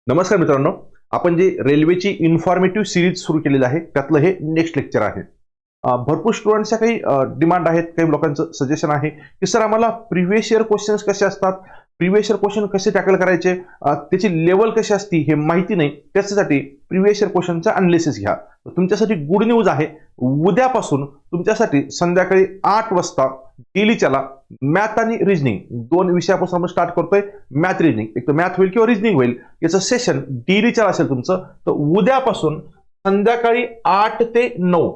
नमस्कार मित्रांनो, आपण जे रेल्वेची इन्फॉर्मेटिव्ह सिरीज सुरू केलेली आहे त्यातलं हे नेक्स्ट लेक्चर आहे. भरपूर स्टुडंट्सच्या काही डिमांड आहेत, काही लोकांचं सजेशन आहे की सर आम्हाला प्रिव्हियस इयर क्वेश्चन्स कसे असतात, प्रिव्हियस इयर क्वेश्चन कसे टॅकल करायचे, त्याची लेवल कशी असती हे माहिती नाही. त्याच्यासाठी प्रिव्हियस इयर क्वेश्चनचा अनालिसिस घ्या. तुमच्यासाठी गुड न्यूज आहे, उद्यापासून तुमच्यासाठी संध्याकाळी 8 वाजता डेलीच्याला मॅथ आणि रिजनिंग दोन विषयापासून आपण स्टार्ट करतोय. मॅथ रिजनिंग, एक तर मॅथ होईल किंवा रिजनिंग होईल, याचं सेशन डेलीच्या असेल तुमचं. तर उद्यापासून संध्याकाळी 8 ते 9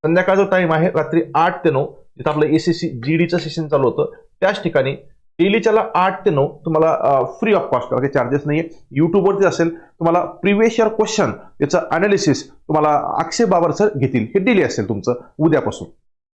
संध्याकाळचा टाइम आहे, रात्री 8 ते 9 जिथं आपलं एसएससी जीडीचं सेशन चालू होतं त्याच ठिकाणी डेलीच्याला 8 ते 9 तुम्हाला फ्री ऑफ कॉस्ट, काही चार्जेस नाहीये. युट्यूबवरती असेल, तुम्हाला प्रिव्हियस इयर क्वेश्चन याचं अनालिसिस तुम्हाला अक्षय बाबर सर घेतील. हे डेली असेल तुमचं उद्यापासून.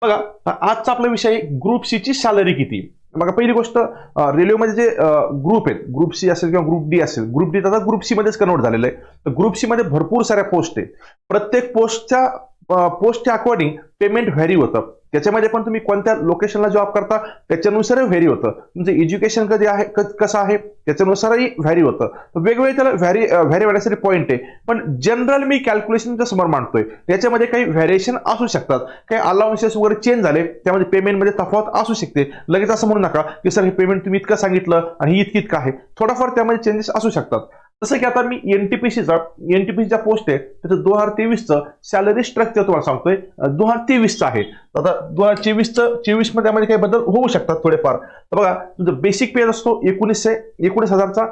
बघा, आजचा आपला विषय आहे ग्रुप सी ची सॅलरी किती. बघा, पहिली गोष्ट, रेल्वेमध्ये जे ग्रुप आहेत, ग्रुप सी असेल किंवा ग्रुप डी असेल, ग्रुप डी आता ग्रुप सी मध्येच कन्वर्ट झालेलं आहे. तर ग्रुप सी मध्ये भरपूर साऱ्या पोस्ट आहे. प्रत्येक पोस्टच्या अकॉर्डिंग पेमेंट व्हॅरी होतं. त्याच्यामध्ये पण तुम्ही कोणत्या लोकेशनला जॉब करता त्याच्यानुसारही व्हॅरी होतं. तुमचं एज्युकेशन कधी आहे, कसं आहे त्याच्यानुसारही व्हॅरी होतं. तर वेगवेगळे त्याला व्हॅरी होण्यासाठी पॉईंट आहे. पण जनरल मी कॅल्क्युलेशनच्या समोर मांडतोय, याच्यामध्ये काही व्हॅरिएशन असू शकतात, काही अलाउन्सेस वगैरे चेंज झाले, त्यामध्ये पेमेंटमध्ये तफावत असू शकते. लगेच असं म्हणू नका की सर हे पेमेंट तुम्ही इतकं सांगितलं आणि ही इतकं आहे. थोडाफार त्यामध्ये चेंजेस असू शकतात. जसं की आता मी एनटीपीसीच्या पोस्ट आहे त्याचं 2023चं सॅलरी स्ट्रक्चर तुम्हाला सांगतोय. 2023चं आहे. आता 2024 मध्ये काही बदल होऊ शकतात थोडेफार. तर बघा, तुमचा बेसिक पे असतो 19,000चा.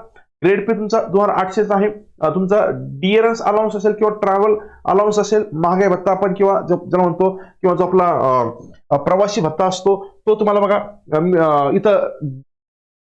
ग्रेड पे तुमचा 2,800चा आहे. तुमचा डिअरन्स अलाउन्स असेल किंवा ट्रॅव्हल अलाउन्स असेल, महागाई भत्ता आपण किंवा ज्याला म्हणतो, किंवा जो आपला प्रवासी भत्ता असतो तो तुम्हाला बघा इथं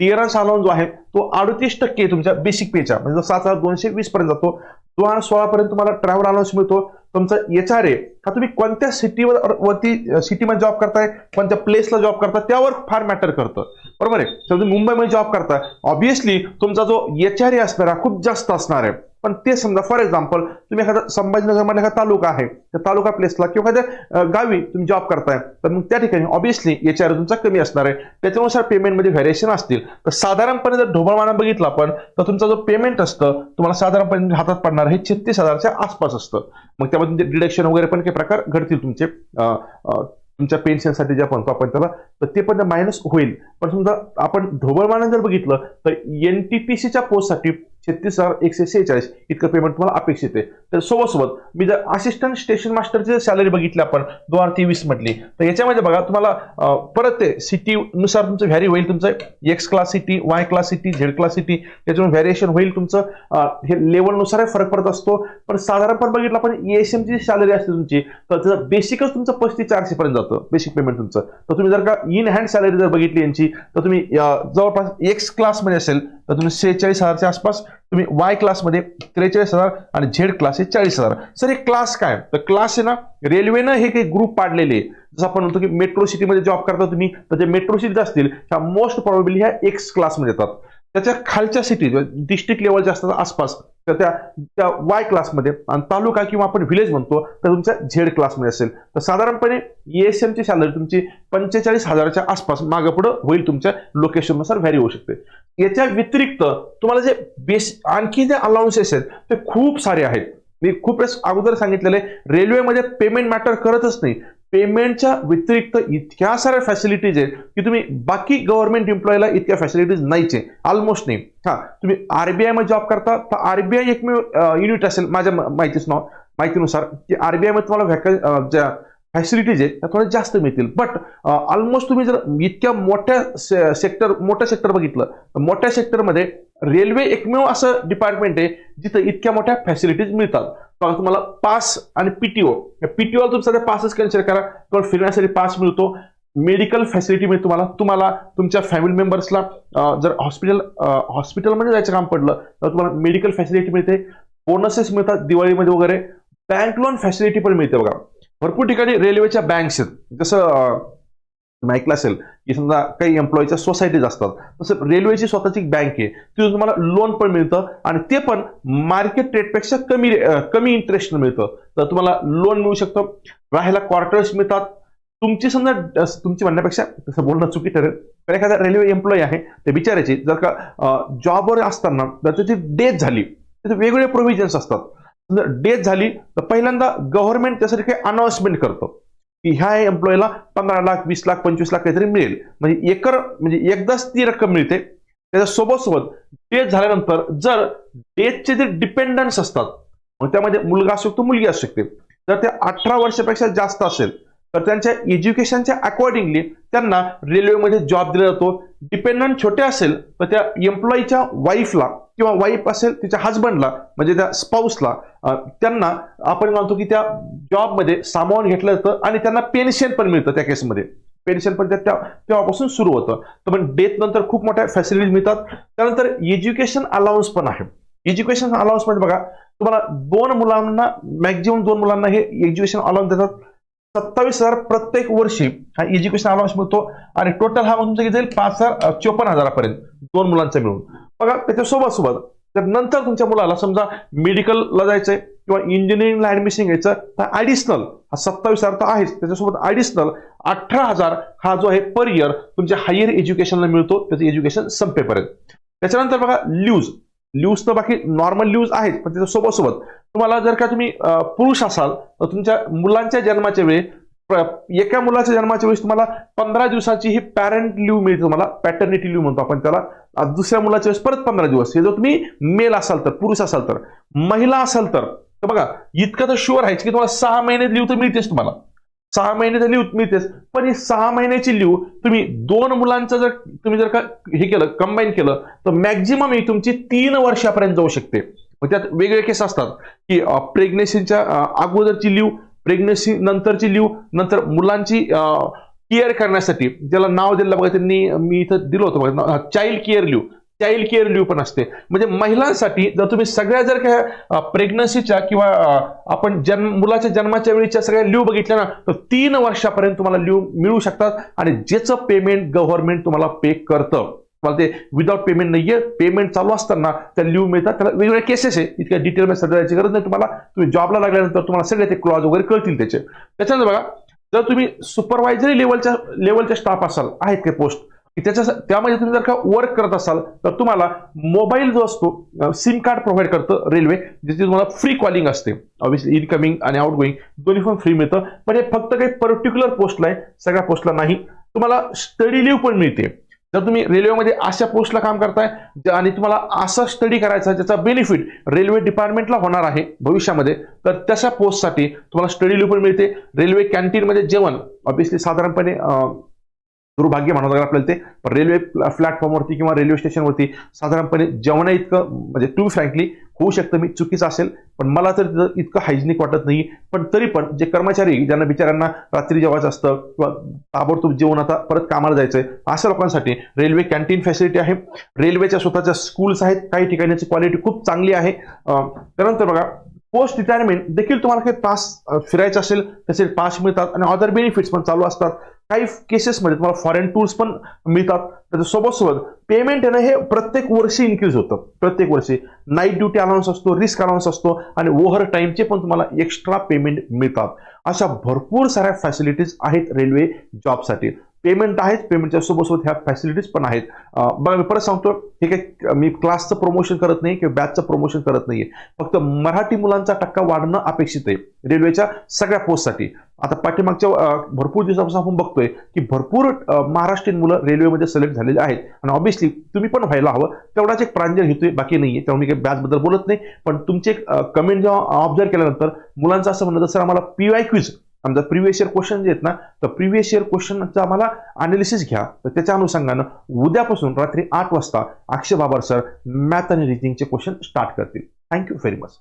डिअरन्स अलाउन्स जो आहे तो 38% तुमच्या बेसिक पेच्या, म्हणजे 7,220 पर्यंत जातो. 2016 पर्यंत तुम्हाला ट्रॅव्हल अलाउन्स मिळतो. तुमचा एचआरए हा तुम्ही कोणत्या सिटीमध्ये जॉब करताय, कोणत्या प्लेसला जॉब करताय त्यावर फार मॅटर करतं, बरोबर आहे. तर तुम्ही मुंबईमध्ये जॉब करताय, ऑब्व्हियसली तुमचा जो एचआरए असणार आहे खूप जास्त असणार आहे. पण ते समजा फॉर एक्झाम्पल तुम्ही एखादा संभाजीनगरमध्ये एखादा तालुका आहे, त्या तालुका प्लेसला किंवा एखाद्या गावी तुम्ही जॉब करताय, तर मग त्या ठिकाणी ऑब्व्हियसली एचआरए तुमचा कमी असणार आहे. त्याच्यानुसार पेमेंटमध्ये व्हॅरिएशन असतील. तर साधारणपणे जर ढोबळमाना बघितला आपण, तर तुमचा जो पेमेंट असतं तुम्हाला साधारणपणे हातात पडणार हे 36,000च्या आसपास असतं. मग त्यामध्ये डिडक्शन वगैरे पण काही प्रकार घडतील तुमचे, तुमच्या पेन्शनसाठी जे आपण त्याला, तर ते पण मायनस होईल. पण समजा आपण ढोबळमाना जर बघितलं तर एनटीपीसीच्या पोस्टसाठी 36,146 इतकं पेमेंट तुम्हाला अपेक्षित आहे. तर सोबत मी जर असिस्टंट स्टेशन मास्टरची सॅलरी बघितली आपण 2023 मधली, तर याच्यामध्ये बघा तुम्हाला परत ते सिटीनुसार तुमचं व्हॅरी होईल. तुमचं x class city, Y class city, Z class city, त्याच्यामुळे व्हॅरिएशन होईल. तुमचं हे लेवलनुसार फरक पडत असतो. पण साधारणपणे बघितलं आपण एएसएमची सॅलरी असते तुमची, तर त्याचं बेसिकच तुमचं 35,400 पर्यंत जातं बेसिक पेमेंट तुमचं. तर तुम्ही जर का इन हँड सॅलरी जर बघितली यांची, तर तुम्ही जवळपास एक्स क्लासमध्ये असेल तर तुम्ही 46,000च्या आसपास, तुम्ही वाय क्लासमध्ये 43,000 आणि झेड क्लास 40,000. सर हे क्लास काय, तर क्लास आहे ना, रेल्वेनं हे काही ग्रुप पाडलेले. जसं आपण म्हणतो की मेट्रो सिटीमध्ये जॉब करता तुम्ही, तर जे मेट्रो सिटीज असतील ह्या मोस्ट प्रॉबेबली ह्या एक्स क्लासमध्ये येतात. त्याच्या खालच्या सिटी डिस्ट्रिक्ट लेवलच्या असतात आसपास, तर त्या वाय क्लासमध्ये, आणि तालुका किंवा आपण व्हिलेज म्हणतो तर तुमच्या झेड क्लासमध्ये असेल. तर साधारणपणे एएसएमची सॅलरी तुमची 45,000च्या आसपास मागे पुढं होईल. तुमच्या लोकेशननुसार व्हॅरी होऊ शकते. याच्या व्यतिरिक्त तुम्हाला जे आणखी जे अलाउन्सेस आहेत ते खूप सारे आहेत. मी खूप वेळेस अगोदर सांगितलेले, रेल्वेमध्ये पेमेंट मॅटर करतच नाही. पेमेंटच्या व्यतिरिक्त इतक्या साऱ्या फॅसिलिटीज आहेत की तुम्ही बाकी गव्हर्नमेंट एम्प्लॉयला इतक्या फॅसिलिटीज नाहीच आहे, ऑलमोस्ट नाही. तुम्ही आरबीआय मध्ये जॉब करता तर आरबीआय एकमेव युनिट असेल माझ्या माहितीनुसार की आरबीआय मध्ये तुम्हाला ज्या फॅसिलिटीज आहेत त्या थोड्या जास्त मिळतील. बट ऑलमोस्ट तुम्ही जर इतक्या मोठ्या सेक्टर बघितलं तर मोठ्या सेक्टरमध्ये रेल्वे एकमेव असं डिपार्टमेंट आहे जिथं इतक्या मोठ्या फॅसिलिटीज मिळतात. तुम्हाला पास आणि पीटीओ तुमचा पासच कन्सिडर करा. तुम्हाला फिरण्यासाठी पास मिळतो, मेडिकल फॅसिलिटी मिळते तुम्हाला तुमच्या फॅमिली मेंबर्सला जर हॉस्पिटलमध्ये जायचं काम पडलं तर तुम्हाला मेडिकल फॅसिलिटी मिळते, बोनसेस मिळतात दिवाळीमध्ये वगैरे, बँक लोन फॅसिलिटी पण मिळते. बघा, भरपूर ठिकाणी रेल्वेच्या बँक्स आहेत. जसं ऐकलं असेल की समजा काही एम्प्लॉईच्या सोसायटीज असतात, तसं रेल्वेची स्वतःची बँक आहे, तिथून तुम्हाला लोन पण मिळतं आणि ते पण मार्केट रेटपेक्षा कमी इंटरेस्ट मिळतं. तर तुम्हाला लोन मिळू शकतं. राहायला क्वार्टर्स मिळतात. तुमची म्हणण्यापेक्षा तसं बोलणं चुकी ठरेल, तर एखादा रेल्वे एम्प्लॉई आहे ते बिचारायची जर का जॉबवर असताना जर त्याची डेथ झाली तिथे वेगवेगळे प्रोव्हिजन्स असतात. जर डेथ झाली तर पहिल्यांदा गव्हर्नमेंट त्यासाठी काही अनाउन्समेंट करतो की ह्या एम्प्लॉईला 15 लाख 20 लाख 25 लाख काहीतरी मिळेल, म्हणजे एकदाच ती रक्कम मिळते. त्याच्या सोबत डेथ झाल्यानंतर जर डेथचे जे डिपेंडन्स असतात, मग त्यामध्ये मुलगा असू शकतो मुलगी असू शकते, जर ते 18 वर्षापेक्षा जास्त असेल तर त्यांच्या एज्युकेशनच्या अकॉर्डिंगली त्यांना रेल्वेमध्ये जॉब दिला जातो. डिपेंडंट छोटे असेल तर त्या एम्प्लॉईच्या वाईफला किंवा वाईफ असेल तिच्या हजबंडला म्हणजे त्या स्पाऊसला त्यांना आपण म्हणतो की त्या जॉबमध्ये सामावून घेतलं जातं आणि त्यांना पेन्शन पण मिळतं. त्या केसमध्ये पेन्शन पण तेव्हापासून सुरू होतं. तर पण डेथ नंतर खूप मोठ्या फॅसिलिटीज मिळतात. त्यानंतर एज्युकेशन अलाउन्स पण आहे. एज्युकेशन अलाउन्स म्हणजे बघा, तुम्हाला मॅक्झिमम 2 मुलांना हे एज्युकेशन अलाउन्स देतात. 27,000 प्रत्येक वर्षी हा एज्युकेशन अलाउन्स मिळतो आणि टोटल हा तुमचा किती जाईल 54,000 पर्यंत 2 मुलांचा मिळून. बघा त्याच्यासोबत तर नंतर तुमच्या मुलाला समजा मेडिकलला जायचंय किंवा इंजिनिअरिंगला ऍडमिशन घ्यायचं तर ऍडिशनल हा 27,000 तर आहेच, त्याच्यासोबत ऍडिशनल 18,000 हा जो आहे पर इयर तुमच्या हायर एज्युकेशनला मिळतो त्याचं एज्युकेशन संपेपर्यंत. त्याच्यानंतर बघा ल्यूज तर बाकी नॉर्मल ल्यूज आहेत, पण त्याच्यासोबत तुम्हाला जर का तुम्ही पुरुष असाल तर तुमच्या मुलांच्या जन्माच्या वेळी एका मुलाच्या जन्माच्या वेळेस तुम्हाला 15 दिवसाची ही पॅरेंट लिव्ह मिळते. तुम्हाला पॅटर्निटी लिव्ह म्हणतो आपण त्याला. दुसऱ्या मुलाच्या वेळेस परत 15 दिवस. हे जर तुम्ही मेल असाल तर, पुरुष असाल तर. महिला असाल तर बघा इतकं तर शुअर आहे की तुम्हाला 6 महिने लिव्ह तर मिळतेच. तुम्हाला 6 महिन्याची लिव्ह मिळतेच, पण ही 6 महिन्याची लिव्ह तुम्ही 2 मुलांचं जर का हे केलं, कंबाईन केलं तर मॅक्झिमम ही तुमची 3 वर्षापर्यंत जाऊ शकते. त्यात वेगवेगळे केस असतात की प्रेग्नेन्सीच्या अगोदरची लिव्ह, प्रेग्नेन्सी नंतरची लिव्ह, नंतर मुलांची केअर करण्यासाठी ज्याला नाव दिलं बघा त्यांनी, मी इथं दिलं होतं बघा, चाइल्ड केअर लिव्ह पण असते. म्हणजे महिलांसाठी जर तुम्ही सगळ्या जर काय प्रेग्नन्सीच्या किंवा आपण मुलाच्या जन्माच्या वेळीच्या सगळ्या लिव्ह बघितल्या ना तर 3 वर्षापर्यंत तुम्हाला लिव्ह मिळू शकतात आणि ज्याचं पेमेंट गव्हर्नमेंट तुम्हाला पे करतं. तुम्हाला ते विदाउट पेमेंट नाहीये, पेमेंट चालू असताना त्या लिव्ह मिळतात. त्याला वेगवेगळे केसेस आहे, इतक्या डिटेलमध्ये सगळ्याची गरज नाही तुम्हाला. तुम्ही जॉबला लागल्यानंतर तुम्हाला सगळे ते क्लॉज वगैरे कळतील त्याचे. त्याच्यानंतर बघा, जर तुम्ही सुपरवायझरी लेवलच्या स्टाफ असाल, आहेत काही पोस्ट त्यामध्ये तुम्ही जर का वर्क करत असाल तर तुम्हाला मोबाईल जो असतो सिम कार्ड प्रोव्हाइड करतं रेल्वे, ज्याची तुम्हाला फ्री कॉलिंग असते. ऑब्व्हियसली इनकमिंग आणि आउटगोईंग दोन्ही पण फ्री मिळतं. पण हे फक्त काही पर्टिक्युलर पोस्टला आहे, सगळ्या पोस्टला नाही. तुम्हाला स्टडी लिव्ह पण मिळते. जर तुम्ही रेल्वेमध्ये अशा पोस्टला काम करताय आणि तुम्हाला असा स्टडी करायचा ज्याचा बेनिफिट रेल्वे डिपार्टमेंटला होणार आहे भविष्यामध्ये, तर तशा पोस्टसाठी तुम्हाला स्टडी लिव्ह पण मिळते. रेल्वे कॅन्टीनमध्ये जेवण ऑब्व्हियसली साधारणपणे दुर्भाग्य म्हणावं लागेल आपल्याला ते, पण रेल्वे प्लॅटफॉर्मवरती किंवा रेल्वे स्टेशनवरती साधारणपणे जेवणा इतकं म्हणजे टू फ्रँकली होऊ शकतं, मी चुकीचं असेल पण मला तर इतकं हायजिनिक वाटत नाही. पण तरी पण जे कर्मचारी ज्यांना बिचाऱ्यांना रात्री जेवायचं असतं किंवा ताबडतोब जेवण आता परत कामाला जायचंय अशा लोकांसाठी रेल्वे कॅन्टीन फॅसिलिटी आहे. रेल्वेच्या स्वतःच्या स्कूल्स आहेत, काही ठिकाणची क्वालिटी खूप चांगली आहे. त्यानंतर बघा, पोस्ट रिटायरमेंट देखील तुम्हाला काही पास फिरायचं असेल त्याचे पास मिळतात आणि अदर बेनिफिट्स पण चालू असतात. काही केसेसमध्ये तुम्हाला फॉरेन टूर्स पण मिळतात. त्याच्यासोबत पेमेंट आहे ना हे प्रत्येक वर्षी इन्क्रीज होतं. प्रत्येक वर्षी नाईट ड्युटी अलाउन्स असतो, रिस्क अलाउन्स असतो आणि ओव्हर टाईमचे पण तुम्हाला एक्स्ट्रा पेमेंट मिळतात. अशा भरपूर साऱ्या फॅसिलिटीज आहेत रेल्वे जॉबसाठी. पेमेंट आहेत, पेमेंटच्या सोबत ह्या फॅसिलिटीज पण आहेत. बघा मी परत सांगतो, हे काही मी क्लासचं प्रमोशन करत नाही किंवा बॅचचं प्रमोशन करत नाहीये, फक्त मराठी मुलांचा टक्का वाढणं अपेक्षित आहे रेल्वेच्या सगळ्या पोस्टसाठी. आता पाठीमागच्या भरपूर दिवसापासून आपण बघतोय की भरपूर महाराष्ट्रीयन मुलं रेल्वेमध्ये सिलेक्ट झालेले आहेत आणि ऑब्व्हियसली तुम्ही पण व्हायला हवं, तेवढाच एक प्रांजळ घेतोय, बाकी नाहीये. त्यामुळे मी काही बॅचबद्दल बोलत नाही, पण तुमचे कमेंट जेव्हा ऑब्झर्व केल्यानंतर मुलांचं असं म्हणणं, सर आम्हाला PY क्विज आमचा प्रिव्हियस इयर क्वेश्चन जे आहेत ना, तर प्रिव्हियस इयर क्वेश्चनचा आम्हाला अनालिसिस घ्या. तर त्याच्या अनुषंगानं उद्यापासून रात्री 8 वाजता अक्षय बाबर सर मॅथ आणि रिजनिंगचे क्वेश्चन स्टार्ट करतील. Thank you very much.